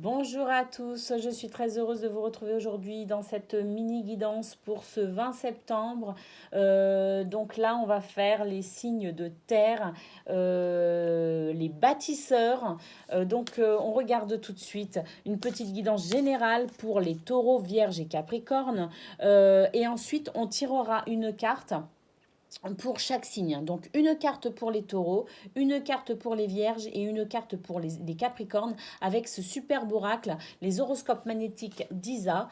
Bonjour à tous, je suis très heureuse de vous retrouver aujourd'hui dans cette mini guidance pour ce 20 septembre. Donc là, on va faire les signes de terre, les bâtisseurs. On regarde tout de suite une petite guidance générale pour les taureaux, vierges et capricornes. Et ensuite, on tirera une carte pour chaque signe. Donc une carte pour les taureaux, une carte pour les vierges et une carte pour les capricornes avec ce superbe oracle, les horoscopes magnétiques d'Isa.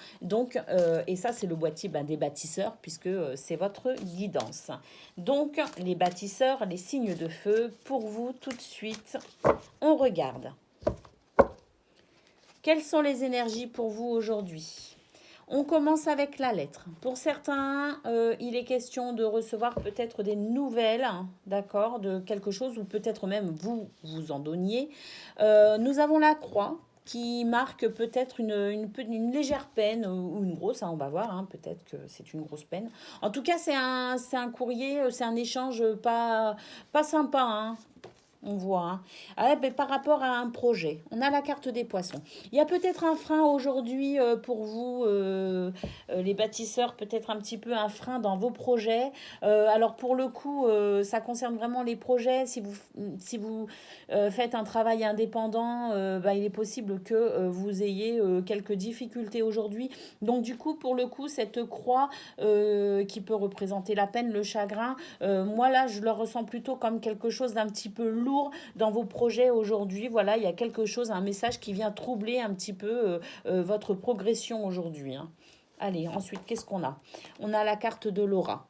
Et ça c'est le boîtier des bâtisseurs puisque c'est votre guidance. Donc les bâtisseurs, les signes de feu, pour vous tout de suite, on regarde. Quelles sont les énergies pour vous aujourd'hui? On commence avec la lettre. Pour certains, il est question de recevoir peut-être des nouvelles, hein, d'accord, de quelque chose, ou peut-être même vous vous en donniez. Nous avons la croix qui marque peut-être une légère peine ou une grosse, hein, on va voir, hein, peut-être que c'est une grosse peine. En tout cas, c'est un courrier, c'est un échange pas sympa, hein, on voit. Hein. Par rapport à un projet, on a la carte des poissons. Il y a peut-être un frein aujourd'hui pour vous, les bâtisseurs, peut-être un petit peu un frein dans vos projets. Alors pour le coup, ça concerne vraiment les projets. Si vous faites un travail indépendant, il est possible que vous ayez quelques difficultés aujourd'hui. Donc du coup, pour le coup, cette croix qui peut représenter la peine, le chagrin, moi là, je le ressens plutôt comme quelque chose d'un petit peu lourd dans vos projets aujourd'hui. Voilà, il y a quelque chose, un message qui vient troubler un petit peu votre progression aujourd'hui. Hein. Allez, ensuite, qu'est-ce qu'on a? On a la carte de l'aura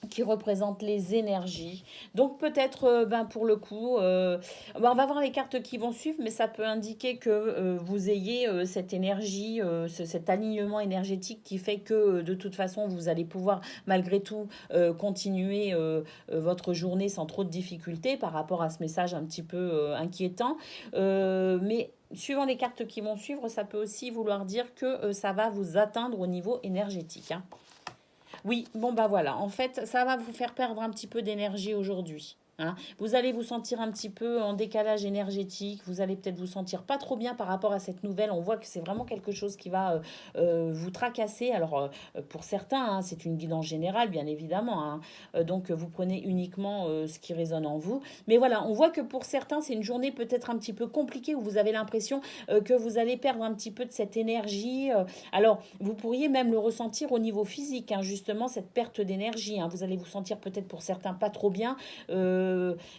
qui représente les énergies. Donc peut-être, pour le coup, on va voir les cartes qui vont suivre, mais ça peut indiquer que vous ayez cette énergie, cet alignement énergétique qui fait que de toute façon, vous allez pouvoir malgré tout continuer votre journée sans trop de difficultés par rapport à ce message un petit peu inquiétant. Mais suivant les cartes qui vont suivre, ça peut aussi vouloir dire que ça va vous atteindre au niveau énergétique. Hein. Oui, bon bah voilà, en fait, ça va vous faire perdre un petit peu d'énergie aujourd'hui. Hein. Vous allez vous sentir un petit peu en décalage énergétique, vous allez peut-être vous sentir pas trop bien par rapport à cette nouvelle. On voit que c'est vraiment quelque chose qui va vous tracasser. Alors pour certains, hein, c'est une guidance générale, bien évidemment. Hein. Vous prenez uniquement ce qui résonne en vous. Mais voilà, on voit que pour certains, c'est une journée peut-être un petit peu compliquée où vous avez l'impression que vous allez perdre un petit peu de cette énergie. Alors, vous pourriez même le ressentir au niveau physique, hein, justement, cette perte d'énergie. Hein. Vous allez vous sentir peut-être pour certains pas trop bien.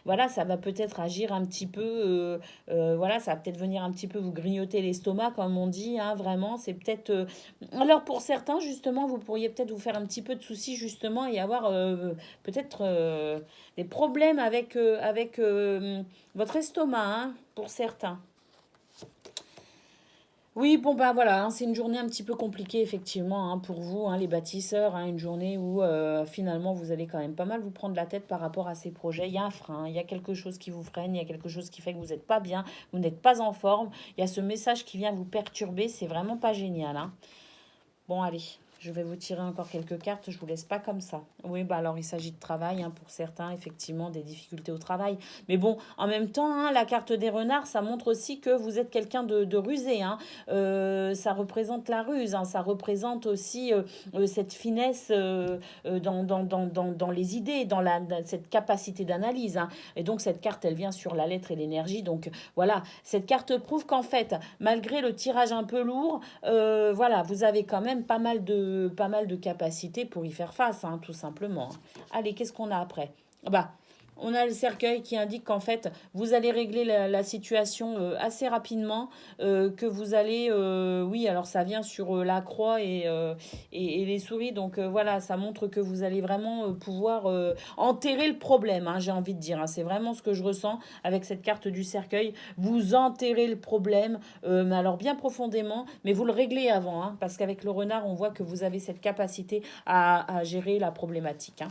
Voilà, ça va peut-être agir un petit peu. Voilà, ça va peut-être venir un petit peu vous grignoter l'estomac, comme on dit. Hein, vraiment, c'est peut-être. Alors, pour certains, justement, vous pourriez peut-être vous faire un petit peu de soucis, justement, et avoir peut-être des problèmes avec votre estomac, hein, pour certains. Oui, bon bah voilà, hein, c'est une journée un petit peu compliquée effectivement hein, pour vous, hein, les bâtisseurs, hein, une journée où finalement vous allez quand même pas mal vous prendre la tête par rapport à ces projets. Il y a un frein, il y a quelque chose qui vous freine, il y a quelque chose qui fait que vous n'êtes pas bien, vous n'êtes pas en forme. Il y a ce message qui vient vous perturber, c'est vraiment pas génial. Hein. Bon allez, je vais vous tirer encore quelques cartes, je vous laisse pas comme ça. Oui, bah alors il s'agit de travail, hein, pour certains, effectivement, des difficultés au travail. Mais bon, en même temps, hein, la carte des renards, ça montre aussi que vous êtes quelqu'un de rusé. Hein. Ça représente la ruse, hein, ça représente aussi cette finesse dans les idées, dans cette capacité d'analyse. Hein. Et donc cette carte, elle vient sur la lettre et l'énergie. Donc voilà, cette carte prouve qu'en fait, malgré le tirage un peu lourd, voilà, vous avez quand même pas mal de capacités pour y faire face, hein, tout simplement. Allez, qu'est-ce qu'on a après? Bah, on a le cercueil qui indique qu'en fait, vous allez régler la situation assez rapidement, que vous allez, oui, alors ça vient sur la croix et les souris, donc voilà, ça montre que vous allez vraiment pouvoir enterrer le problème, hein, j'ai envie de dire, hein, c'est vraiment ce que je ressens avec cette carte du cercueil, vous enterrez le problème, mais alors bien profondément, mais vous le réglez avant, hein, parce qu'avec le renard, on voit que vous avez cette capacité à gérer la problématique. Hein.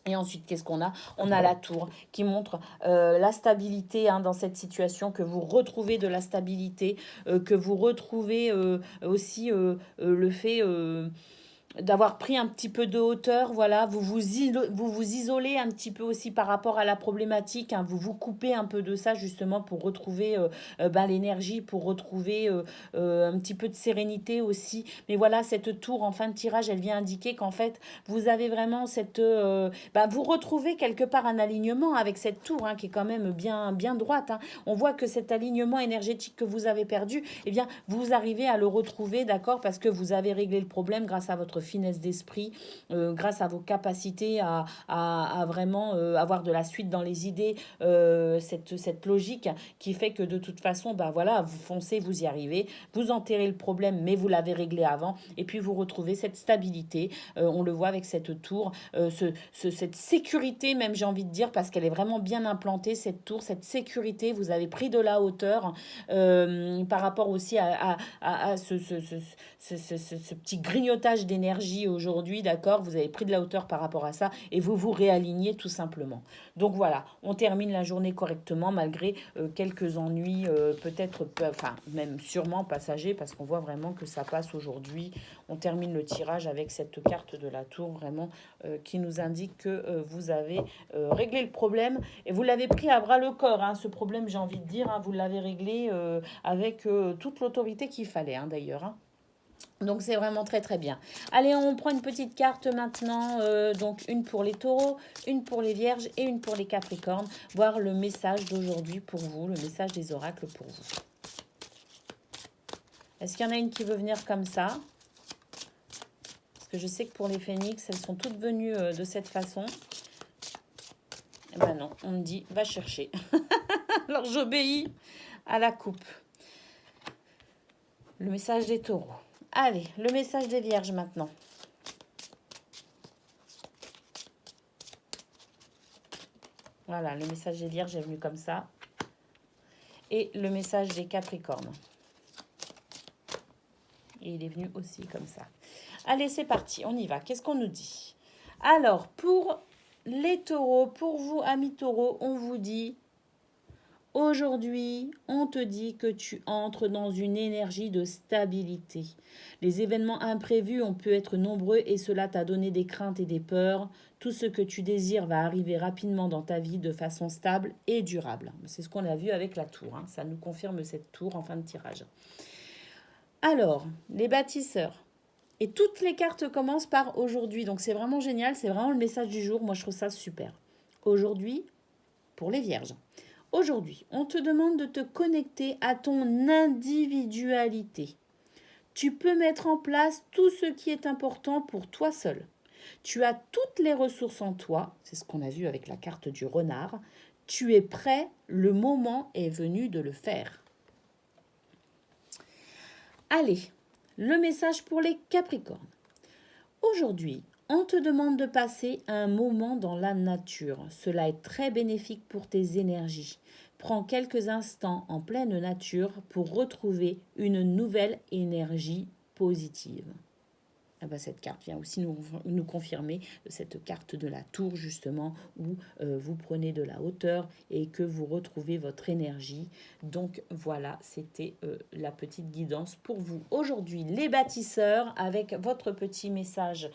Et ensuite, qu'est-ce qu'on a? On a la tour qui montre la stabilité hein, dans cette situation, que vous retrouvez de la stabilité, que vous retrouvez aussi le fait d'avoir pris un petit peu de hauteur, voilà, vous vous isolez un petit peu aussi par rapport à la problématique, hein, vous vous coupez un peu de ça justement pour retrouver ben, l'énergie, pour retrouver un petit peu de sérénité aussi. Mais voilà, cette tour en fin de tirage, elle vient indiquer qu'en fait, vous avez vraiment cette... ben, vous retrouvez quelque part un alignement avec cette tour hein, qui est quand même bien droite. Hein. On voit que cet alignement énergétique que vous avez perdu, eh bien, vous arrivez à le retrouver, d'accord, parce que vous avez réglé le problème grâce à votre finesse d'esprit, grâce à vos capacités à vraiment avoir de la suite dans les idées, cette logique qui fait que de toute façon, ben voilà, vous foncez, vous y arrivez, vous enterrez le problème, mais vous l'avez réglé avant, et puis vous retrouvez cette stabilité. On le voit avec cette tour, cette sécurité même, j'ai envie de dire, parce qu'elle est vraiment bien implantée, cette tour, cette sécurité, vous avez pris de la hauteur par rapport aussi à ce petit grignotage d'énergie aujourd'hui, d'accord. Vous avez pris de la hauteur par rapport à ça et vous vous réalignez tout simplement. Donc voilà, on termine la journée correctement malgré quelques ennuis, peut-être, enfin même sûrement passagers, parce qu'on voit vraiment que ça passe aujourd'hui. On termine le tirage avec cette carte de la tour vraiment qui nous indique que vous avez réglé le problème et vous l'avez pris à bras le corps. Hein, ce problème, j'ai envie de dire, hein, vous l'avez réglé avec toute l'autorité qu'il fallait hein, d'ailleurs. Hein. Donc c'est vraiment très très bien. Allez, on prend une petite carte maintenant. Donc une pour les taureaux, une pour les vierges et une pour les capricornes. Voir le message d'aujourd'hui pour vous, le message des oracles pour vous. Est-ce qu'il y en a une qui veut venir comme ça? Parce que je sais que pour les phénix, elles sont toutes venues de cette façon. Eh ben non, on me dit, va chercher. Alors j'obéis à la coupe. Le message des taureaux. Allez, le message des vierges maintenant. Voilà, le message des vierges est venu comme ça. Et le message des capricornes. Et il est venu aussi comme ça. Allez, c'est parti, on y va. Qu'est-ce qu'on nous dit? Alors, pour les taureaux, pour vous, amis taureaux, on vous dit... Aujourd'hui, on te dit que tu entres dans une énergie de stabilité. Les événements imprévus ont pu être nombreux et cela t'a donné des craintes et des peurs. Tout ce que tu désires va arriver rapidement dans ta vie de façon stable et durable. C'est ce qu'on a vu avec la tour. Hein. Ça nous confirme cette tour en fin de tirage. Alors, les bâtisseurs. Et toutes les cartes commencent par aujourd'hui. Donc c'est vraiment génial. C'est vraiment le message du jour. Moi, je trouve ça super. Aujourd'hui, pour les vierges. Aujourd'hui, on te demande de te connecter à ton individualité. Tu peux mettre en place tout ce qui est important pour toi seul. Tu as toutes les ressources en toi, c'est ce qu'on a vu avec la carte du renard. Tu es prêt, le moment est venu de le faire. Allez, le message pour les Capricornes. Aujourd'hui, on te demande de passer un moment dans la nature. Cela est très bénéfique pour tes énergies. Prends quelques instants en pleine nature pour retrouver une nouvelle énergie positive. Ah ben, cette carte vient aussi nous confirmer cette carte de la tour justement où vous prenez de la hauteur et que vous retrouvez votre énergie. Donc voilà, c'était la petite guidance pour vous aujourd'hui les bâtisseurs avec votre petit message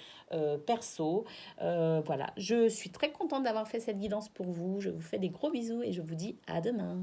perso. Voilà, je suis très contente d'avoir fait cette guidance pour vous. Je vous fais des gros bisous et je vous dis à demain.